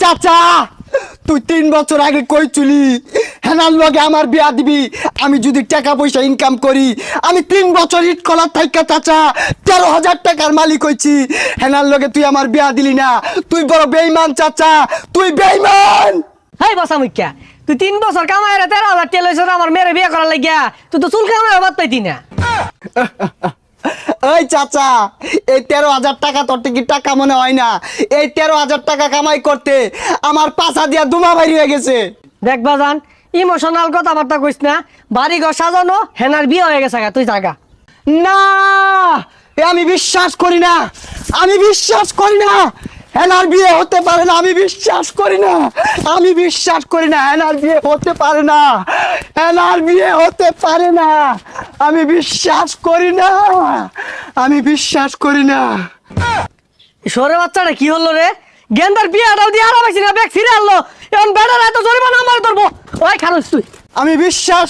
চাচা তুই 3 বছর আগে কইছিলি হেনার লগে আমার বিয়া দিবি। আমি যদি টাকা পয়সা ইনকাম করি আমি 3 বছর ইট কলার থাইকা চাচা 13,000 টাকার মালিক হইছি। হেনার লগে তুই আমার বিয়া দিলি না, তুই বড় বেঈমান চাচা, তুই বেঈমান। হাই বসা মুখ্যা, তুই 3 বছর কামাই রে 13,000 টাকা লইছ আমার মেরে বিয়ে করার লাগিয়া, তুই তো চুল কামাই বাদ পাইতি না। এই চাচা এই 13,000 টাকা তোর কি টাকা মনে হয় না? এই 13,000 টাকা কামাই করতে আমার পাছা দিয়া দুমা বাইরে হয়ে গেছে। দেখ বাজান, ইমোশনাল কথাবার্তা কইস না। বাড়ি ঘর সাজানো, হেনার বিয়ে হয়ে গেছে তুই জাগা। না এ আমি বিশ্বাস করি না, আমি বিশ্বাস করি না হেনার বিয়ে হতে পারে না। আমি বিশ্বাস করি না, আমি বিশ্বাস করি না হেনার বিয়ে হতে পারে না, হেনার বিয়ে হতে পারে না। আমি বিশ্বাস করি না, আমি বিশ্বাস করি না। সরে বাচ্চাটা কি হলো রে? গেন্দার বিয়েটাও দিয়ে আরামাইছি না, ব্যাগ ফিরে আনলো। এখন বেড়ার এত জরিমানা আমার ধরবো। ওই খারুস তুই। আমি বিশ্বাস